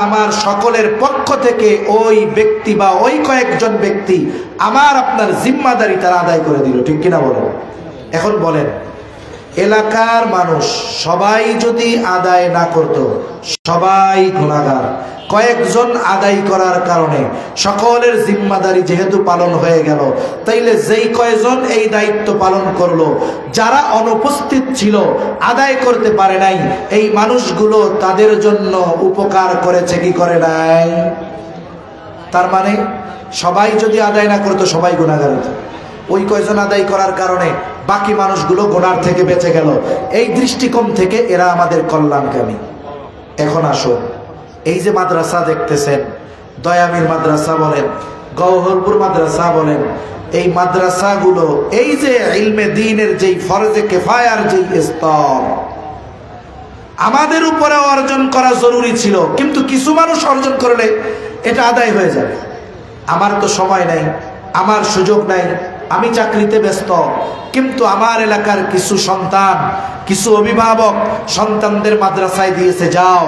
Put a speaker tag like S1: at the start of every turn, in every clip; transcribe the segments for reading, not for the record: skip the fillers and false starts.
S1: আমার সকলের পক্ষ থেকে ওই ব্যক্তি বা ওই কয়েকজন ব্যক্তি আমার আপনার জিম্মাদারি তারা আদায় করে দিল, ঠিক কিনা বলেন? এখন বলেন, এলাকার মানুষ সবাই যদি আদায় না করত, সবাই গুনাহগার, কয়েকজন আদায় করার কারণে সকলের জিম্মাদারি যেহেতু পালন হয়ে গেল, তাইলে যেই কয়জন এই দায়িত্ব পালন করলো, যারা অনুপস্থিত ছিল, আদায় করতে পারে নাই, এই মানুষগুলো তাদের জন্য উপকার করেছে কি করে নাই? তার মানে সবাই যদি আদায় না করতো সবাই গুনাহগার হতো। ওই কয়জন আদায় করার কারণে বাকি মানুষগুলো গুনার থেকে বেঁচে গেল। এই দৃষ্টিকোণ থেকে এরা আমাদের কল্যাণকামী। এখন আসুন, এই যে মাদ্রাসা দেখতেছেন, দয়ামির মাদ্রাসা বলেন, গওহরপুর মাদ্রাসা বলেন, এই মাদ্রাসাগুলো এই যে ইলমে দ্বীনের যেই ফরজে কিফায়ার যেই স্তর আমাদের উপরে অর্জন করা জরুরি ছিল, কিন্তু কিছু মানুষ অর্জন করলে এটা আদায় হয়ে যাবে। আমার তো সময় নাই, আমার সুযোগ নাই, আমি চাকরিতে ব্যস্ত, কিন্তু আমার এলাকার কিছু সন্তান, কিছু অভিভাবক সন্তানদের মাদ্রাসায় দিয়েছে, যাও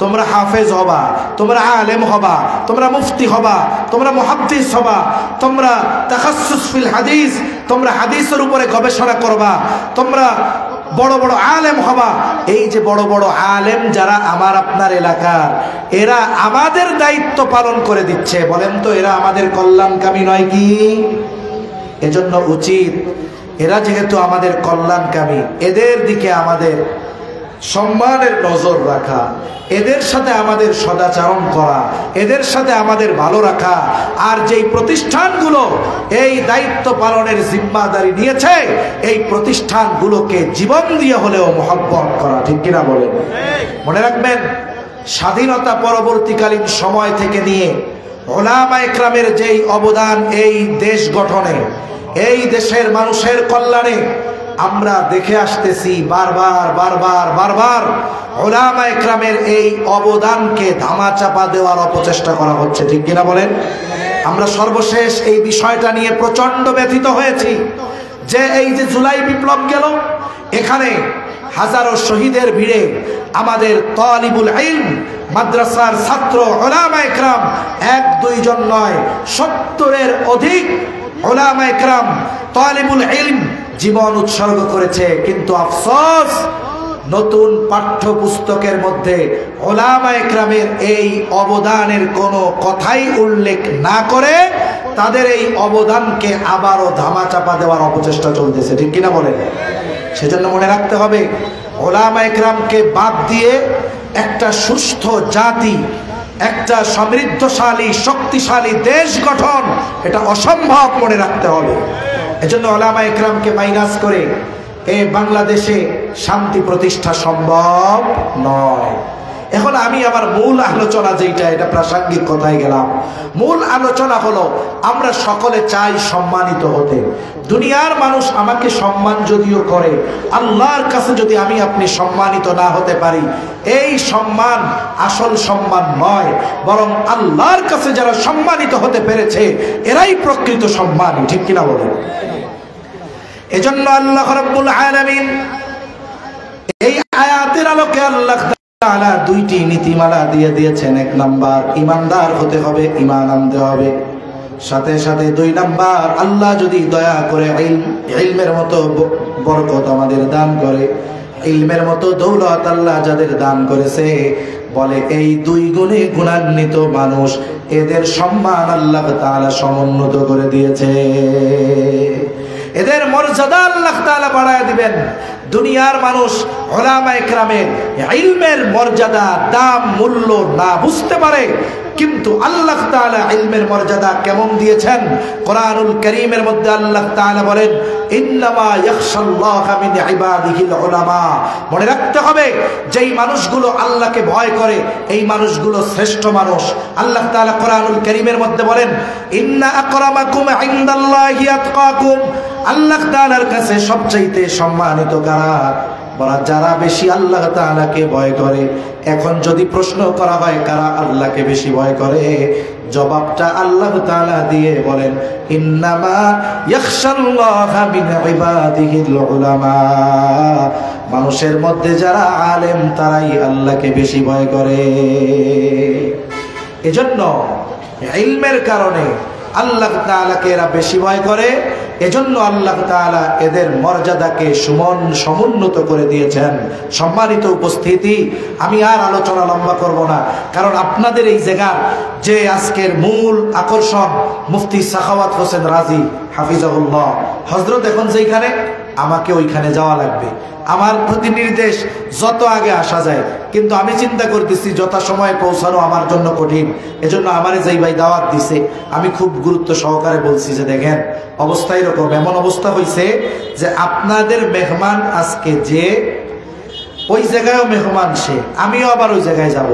S1: তোমরা হাফেজ হবা, তোমরা আলেম হবা, তোমরা মুফতি হবা, তোমরা মুহাদ্দিস হবা, তোমরা তাখাসসুস ফিল হাদিস, তোমরা হাদিসের উপরে গবেষণা করবা, তোমরা বড় বড় আলেম হবা। এই যে বড় বড় আলেম যারা আমার আপনার এলাকার, এরা আমাদের দায়িত্ব পালন করে দিচ্ছে, বলেন তো এরা আমাদের কল্যাণকামী নয় কি? এজন্য উচিত, এরা যেহেতু আমাদের কল্যাণকামী, এদের দিকে আমাদের সম্মানের নজর রাখা, এদের সাথে আমাদের সদাচরণ করা, এদের সাথে আমাদের ভালো রাখা। আর যেই প্রতিষ্ঠানগুলো এই দায়িত্ব পালনের জিম্মাদারি নিয়েছে, এই প্রতিষ্ঠানগুলোকে জীবন দিয়ে হলেও মহব্বত করা, ঠিক কিনা বলেন? মনে রাখবেন, স্বাধীনতা পরবর্তীকালীন সময় থেকে নিয়ে উলামা ইকরামের যেই অবদান এই দেশ গঠনে, এই দেশের মানুষের কল্যাণে আমরা দেখে আসতেছি, বারবার বারবার বারবার উলামা ইকরামের এই অবদানকে ধামাচাপা দেওয়ার অপচেষ্টা করা হচ্ছে, ঠিক কিনা বলেন? আমরা সর্বশেষ এই বিষয়টা নিয়ে প্রচন্ড ব্যথিত হয়েছি যে এই যে জুলাই বিপ্লব গেল, এখানে হাজারো শহীদের ভিড়ে আমাদের তালিবুল ইলম, মাদ্রাসার ছাত্র উলামা ইকরাম, এক দুইজন নয়, 70-এর অধিক উলামা ইকরাম তালিবুল ইলম জীবন উৎসর্গ করেছে। কিন্তু আফসোস, নতুন পাঠ্যপুস্তকের মধ্যে উলামা ইকরামের এই অবদানের কোনো কথাই উল্লেখ না করে তাদের এই অবদানকে আবারও ধামাচাপা দেওয়ার অপচেষ্টা চলতেছে, ঠিক কিনা বলেন? সেজন্য মনে রাখতে হবে, উলামা ইকরামকে বাদ দিয়ে একটা সুস্থ জাতি, একটা সমৃদ্ধশালী শক্তিশালী দেশ গঠন এটা অসম্ভব, মনে রাখতে হবে। এজন্য উলামা ইকরামকে মাইনাস করে এই বাংলাদেশে শান্তি প্রতিষ্ঠা সম্ভব নয়। এখন আমি আমার মূল আলোচনা যেটা, এটা প্রাসঙ্গিক কথায় গেলাম। মূল আলোচনা হলো, আমরা সকলে চাই সম্মানিত হতে। দুনিয়ার মানুষ আমাকে সম্মান যদিও করে, আল্লাহর কাছে যদি আমি আপনি সম্মানিত না হতে পারি, এই সম্মান আসল সম্মান নয়, বরং আল্লাহর কাছে যারা সম্মানিত হতে পেরেছে এরাই প্রকৃত সম্মানী, ঠিক কিনা বলেন? এজন্য আল্লাহ রাব্বুল আলামিন এই আয়াতের আলোকে আল্লাহ তাআলা দুইটি নীতিমালা দিয়ে দিয়েছেন। এক নাম্বার, ইমানদার হতে হবে, ঈমান আনতে হবে। সাথে সাথে 2 নাম্বার, আল্লাহ যদি দয়া করে ইলমের মতো বরকত আমাদের দান করে, ইলমের মতো দৌলত আল্লাহ যাদের দান করেছে, বলে এই 2 গুণে গুণান্বিত মানুষ, এদের সম্মান আল্লাহ তাআলা সমুন্নত করে দিয়েছে, এদের মর্যাদা আল্লাহ তাআলা বাড়ায় দিবেন। দুনিয়ার মানুষ উলামা ইকরামের ইলমের মর্যাদা, দাম, মূল্য না বুঝতে পারে, কিন্তু আল্লাহ তাআলা ইলমের মর্যাদা কেমন দিয়েছেন? কোরআনুল কারীমের মধ্যে আল্লাহ তাআলা বলেন, ইন্নামা ইয়াখশাল্লাহা মিন ইবাদিহিল উলামা। মনে রাখতে হবে, যেই মানুষগুলো আল্লাহকে ভয় করে এই মানুষগুলো শ্রেষ্ঠ মানুষ। আল্লাহ তাআলা কোরআনুল কারীমের মধ্যে বলেন, ইন্না আকরামাকুম ইনদাল্লাহি আতকাকুম। আল্লাহ তাআলার কাছে সবচাইতে সম্মানিত কারা? বলা যারা বেশি আল্লাহ তাআলাকে ভয় করে। এখন যদি প্রশ্ন করা হয় কারা আল্লাহকে বেশি ভয় করে, জবাবটা আল্লাহ তাআলা দিয়ে বলেন, ইন্নামা ইয়াখশাল্লাহা মিন ইবাদিহিল উলামা। মানুষের মধ্যে যারা আলেম তারাই আল্লাহকে বেশি ভয় করে। এজন্য ইলমের কারণে আল্লাহ তাআলাকে এরা বেশি ভয় করে। এজন্য আল্লাহ তাআলা এদের মর্যাদাকে সমুন্নত করে দিয়েছেন। সম্মানিত উপস্থিতি, আমি আর আলোচনা লম্বা করব না, কারণ আপনাদের এই জায়গার যে আজকের মূল আকর্ষণ মুফতি সাখাওয়াত হোসেন রাজি হাফিজাহুল্লাহ হযরত এখন যেখানে, আমাকে ওইখানে যাওয়া লাগবে। আমার প্রতি নির্দেশ যত আগে আসা যায়, কিন্তু আমি চিন্তা করতেছি যথাসময়ে পৌঁছানো আমার জন্য কঠিন। এজন্য আমারে যেই ভাই দাওয়াত দিছে, আমি খুব গুরুত্ব সহকারে বলছি যে দেখেন অবস্থা এরকম, এমন অবস্থা হয়েছে যে আপনাদের মেহমান আজকে যে ওই জায়গায়ও মেহমান সে, আমিও আবার ওই জায়গায় যাব।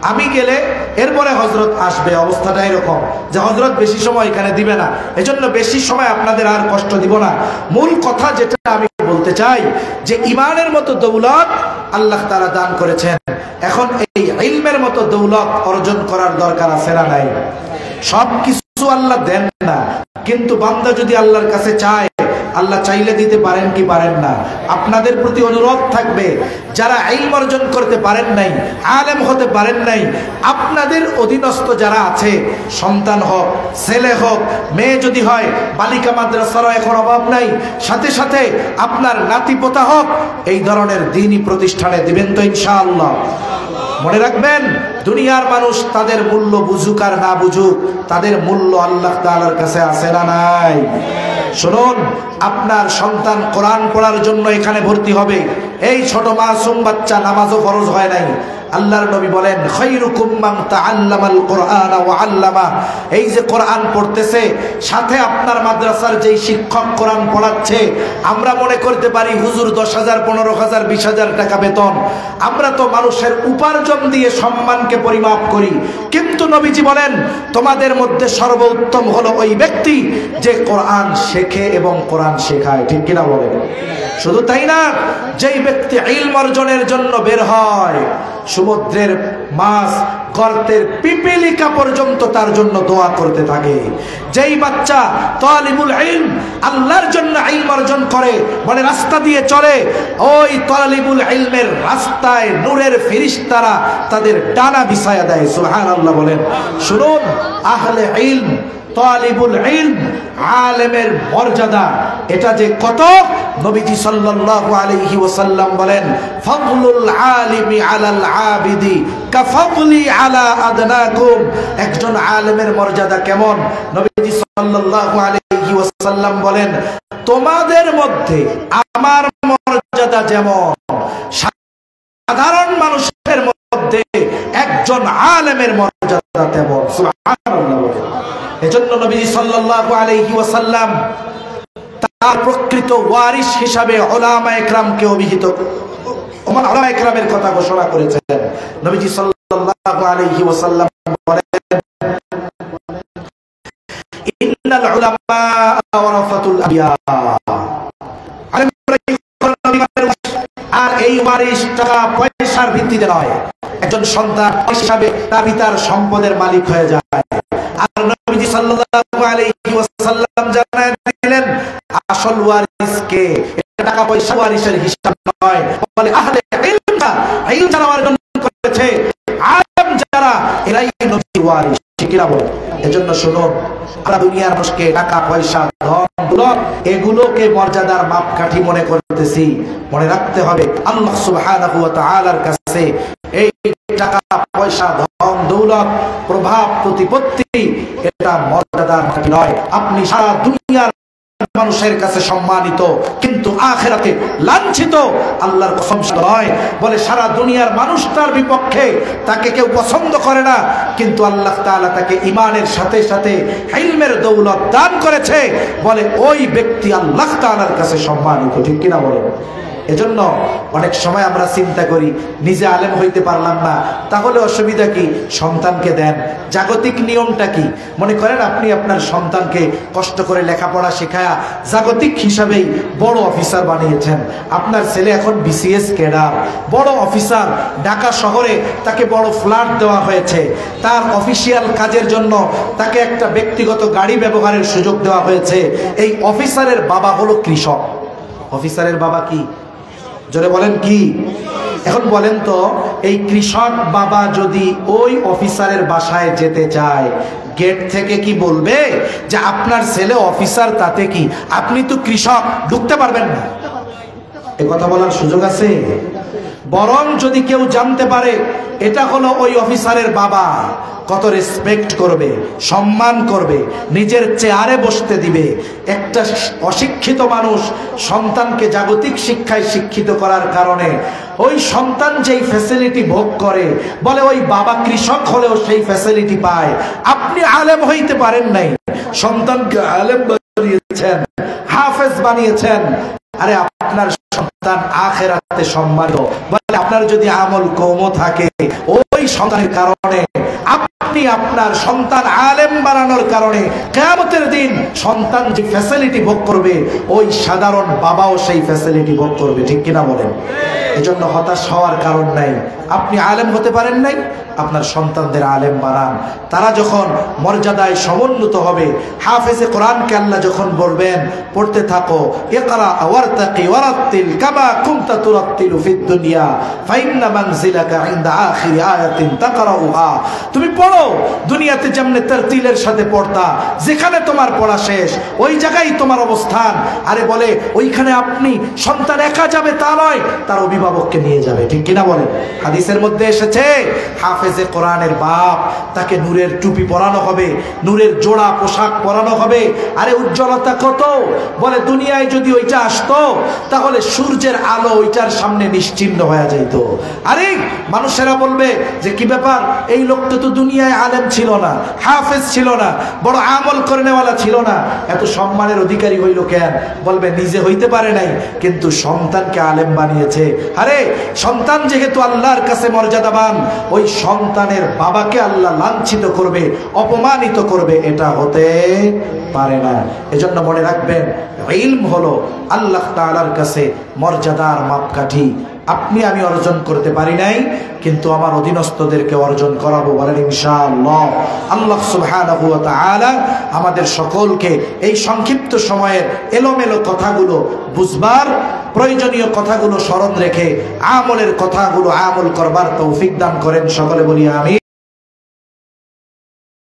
S1: আমি গেলে এরপরে হযরত আসবে। অবস্থাটা এরকম যে হযরত বেশি সময় এখানে দিবে না, এজন্য বেশি সময় আপনাদের আর কষ্ট দিব না। মূল কথা যেটা আমি বলতে চাই যে ঈমানের মতো দৌলত আল্লাহ তাআলা দান করেছেন। এখন এই ইলমের মতো দৌলত অর্জন করার দরকার আছে না নাই? সব কিছু আল্লাহ দেন না, কিন্তু বান্দা যদি আল্লাহর কাছে চায়, আল্লাহ চাইলে দিতে পারেন কি পারেন না। আপনাদের প্রতি অনুরোধ থাকবে, যারা ইলম অর্জন করতে পারেন নাই, আলেম হতে পারেন নাই, আপনাদের অধীনস্থ যারা আছে, সন্তান হোক, ছেলে হোক, মেয়ে যদি হয়, বালিকা মাদ্রাসারও এখন অভাব নাই, সাথে সাথে আপনার নাতিপোতা হোক, এই ধরনের দ্বীনি প্রতিষ্ঠানে দিবেন তো ইনশাআল্লাহ। মনে রাখবেন, দুনিয়ার মানুষ তাদের মূল্য বুঝুক আর না বুঝুক, তাদের মূল্য আল্লাহ তাআলার কাছে আছে না নাই? শুনুন, আপনার সন্তান কোরআন পড়ার জন্য এখানে ভর্তি হবে। এই ছোট মাসুম বাচ্চা, নামাজও ফরজ হয় নাই। আল্লাহর নবী বলেন, খায়রুকুম মান তাআল্লামাল কুরআন ওয়া আল্লামা। এই যে কোরআন পড়তেছে, সাথে আপনার মাদ্রাসার যেই শিক্ষক কোরআন পড়াচ্ছে, আমরা মনে করতে পারি হুজুর 10,000, 15,000, 20,000 টাকা বেতন। আমরা তো মানুষের উপার্জন দিয়ে সম্মানকে পরিমাপ করি, কিন্তু নবীজি বলেন তোমাদের মধ্যে সর্বোত্তম হলো ওই ব্যক্তি যে কোরআন শেখে এবং কোরআন শেখায়। ঠিক কিনা বলেন? শুধু তাই না, যেই ব্যক্তি ইলম অর্জনের জন্য বের হয়, সমুদ্রের মাছ, গর্তের পিপিলিকা পর্যন্ত তার জন্য দোয়া করতে থাকে। যেই বাচ্চা তালিবুল ইলম, আল্লাহর জন্য ইলম অর্জন করে, মানে রাস্তা দিয়ে চলে, ওই তালিবুল ইলমের রাস্তায় নূরের ফেরেশতারা তাদের ডানা বিছায়া দেয়। সুবহানাল্লাহ বলেন। শুনুন, আহলে ইলম, তালিবুল ইলম, আলেমের মর্যাদা এটা যে কত, নবীজি সাল্লাল্লাহু আলাইহি ওয়াসাল্লাম বলেন, ফাদলুল আলিমি আলাল আবিদি কাফাদলি আলা আদনাকুম। একজন আলেমের মর্যাদা কেমন? নবীজি সাল্লাল্লাহু আলাইহি ওয়াসাল্লাম বলেন, তোমাদের মধ্যে আমার মর্যাদা যেমন সাধারণ মানুষের মধ্যে একজন আলেমের মর্যাদা তেমন। সুবহানাল্লাহ। এজন্য নবীজি সাল্লাল্লাহু আলাইহি ওয়াসাল্লাম তার প্রকৃত ওয়ারিস হিসাবে উলামায়ে কেরামকে অভিহিত, উলামায়ে কেরামের কথা ঘোষণা করেছেন। নবীজি সাল্লাল্লাহু আলাইহি ওয়াসাল্লাম বলেন, ইন্নাল উলামা ওয়ারাসাতুল আম্বিয়া। আর এই ওয়ারিস টাকা পয়সার ভিত্তিতে নয়, একজন সন্তান হিসাবে তার পিতার সম্পদের মালিক হয়ে যায়। আর নবীজি সাল্লাল্লাহু আলাইহি ওয়াসাল্লাম জানায় দিলেন, আসল ওয়ারিস কে? এটা টাকা পয়সা ওয়ারিসের হিসাব নয়, বলে আহলে ইলমটা, ইলম যারা অর্জন করেছে, আলেম যারা, এরাই নবীর ওয়ারিস। ঠিক কি না বলেন? এজন্য শুনুন, আমরা দুনিয়ার মানুষকে টাকা পয়সা, ধন দৌলত এগুলোকে মর্যাদার মাপকাঠি মনে করতেছি। মনে রাখতে হবে, আল্লাহ সুবহানাহু ওয়া তাআলার কাছে এই টাকা পয়সা, ধন দৌলত, প্রভাব প্রতিপত্তি এটা মর্যাদার মাপকাঠি নয়। আপনি সারা দুনিয়ার মানুষের কাছে সম্মানিত, কিন্তু আখিরাতে লাঞ্ছিত, আল্লাহর কসম নয়। বলে সারা দুনিয়ার মানুষ তার বিপক্ষে, তাকে কেউ পছন্দ করে না, কিন্তু আল্লাহ তাআলা তাকে ঈমানের সাথে সাথে ইলমের দৌলত দান করেছে। বলে ওই ব্যক্তি আল্লাহ তাআলার কাছে সম্মানিত। ঠিক কিনা বলেন? এজন্য অনেক সময় আমরা চিন্তা করি, নিজে আলেম হইতে পারলাম না, তাহলে অসুবিধা কি? সন্তানকে দেন। জাগতিক নিয়মটা কি? মনে করেন আপনি আপনার সন্তানকে কষ্ট করে লেখাপড়া শেখায়া জাগতিক হিসাবেই বড় অফিসার বানিয়েছেন। আপনার ছেলে এখন বিসিএস ক্যাডার, বড় অফিসার। ঢাকা শহরে তাকে বড় ফ্ল্যাট দেওয়া হয়েছে, তার অফিসিয়াল কাজের জন্য তাকে একটা ব্যক্তিগত গাড়ি ব্যবহারের সুযোগ দেওয়া হয়েছে। এই অফিসারের বাবা হলো কৃষক। অফিসারের বাবা কি? জোরে বলেন কি? এখন বলেন তো, এই কৃষক বাবা যদি ওই অফিসারের বাসায় যেতে চায়, গেট থেকে কি বলবে যে আপনার ছেলে অফিসার, তাতে কি, আপনি তো কৃষক, ঢুকতে পারবেন না? এ কথা বলার সুযোগ আছে? বরং যদি কেউ জানতে পারে এটা হলো ওই অফিসারের বাবা, কত রেসপেক্ট করবে, সম্মান করবে, নিজের চেয়ারে বসতে দিবে। একটা অশিক্ষিত মানুষ সন্তানকে জাগতিক শিক্ষায় শিক্ষিত করার কারণে ওই সন্তান যেই ফ্যাসিলিটি ভোগ করে, বলে ওই বাবা কৃষক হলেও সেই ফ্যাসিলিটি পায়। আপনি আলেম হইতে পারেন নাই, সন্তানকে আলেম বানিয়েছেন, হাফেজ বানিয়েছেন। আরে আপনার সন্তান আখিরাতে সম্মানিত, বলে আপনার যদি আমল কম থাকে ওই সন্তানের কারণে, আপনি আপনার সন্তান আলেম বানানোর কারণে কিয়ামতের দিন সন্তান যে ফ্যাসিলিটি ভোগ করবে, ওই সাধারণ বাবাও সেই ফ্যাসিলিটি ভোগ করবে। ঠিক কিনা বলেন? এজন্য হতাশ হওয়ার কারণ নাই। আপনি আলেম হতে পারেন নাই, আপনার সন্তানদের আলেম বানান। তারা যখন মর্যাদায় সমুন্নত হবে, হাফেজে কোরআনকে আল্লাহ যখন বলবেন পড়তে থাকো, ইকরা ওয়ারতাকি ওয়ারাত্তিল কামা কুনতা তুরাত্তিলু ফিদ দুনিয়া ফাইন্না মানজিলাকা ইনদা আখিরি আয়াতিন তাকরাউহা। তুমি পড়ো দুনিয়াতে যেমনে তারতিলের সাথে পড়তা, যেখানে তোমার পড়া শেষ ওই জায়গায় তোমার অবস্থান। আরে বলে ওইখানে আপনি সন্তান একা যাবে তা নয়, তার অভিভাবককে নিয়ে যাবে। ঠিক কিনা বলেন? হাদিসের মধ্যে এসেছে হাফেজে কোরআনের বাপ, তাকে নূরের টুপি পরানো হবে, নূরের জোড়া পোশাক পরানো হবে। আরে উজ্জ্বলতা কত! বলে দুনিয়ায় যদি ওইটা আসতো তাহলে সূর্যের আলো ওইটার সামনে নিশ্চিহ্ন হয়ে যাইত। আরে মানুষেরা বলবে যে কি ব্যাপার, এই লোকটা তো দুনিয়ায় আলেম ছিল না, হাফেজ ছিল না, বড় আমল করেনেওয়ালা ছিল না, এত সম্মানের অধিকারী হইল কেন? বলবে নিজে হইতে পারে নাই, কিন্তু সন্তানকে আলেম বানিয়েছে। আরে সন্তান যেহেতু আল্লাহর কাছে মর্যাদাবান, ওই সন্তানের বাবাকে আল্লাহ লাঞ্ছিত করবে, অপমানিত করবে, এটা হতে পারে না। এজন্য মনে রাখবেন, ইলম হলো আল্লাহ তাআলার কাছে মর্যাদার মাপকাঠি। আপনি আমি অর্জন করতে পারি নাই, কিন্তু আমার অধীনস্থদেরকে অর্জন করাবো, বলেন ইনশাআল্লাহ। আল্লাহ সুবহানাহু ওয়া তাআলা আমাদের সকলকে এই সংক্ষিপ্ত সময়ের এলোমেলো কথাগুলো বুঝবার, প্রয়োজনীয় কথাগুলো স্মরণ রেখে আমলের কথাগুলো আমল করবার তৌফিক দান করেন। সকলে বলি আমিন।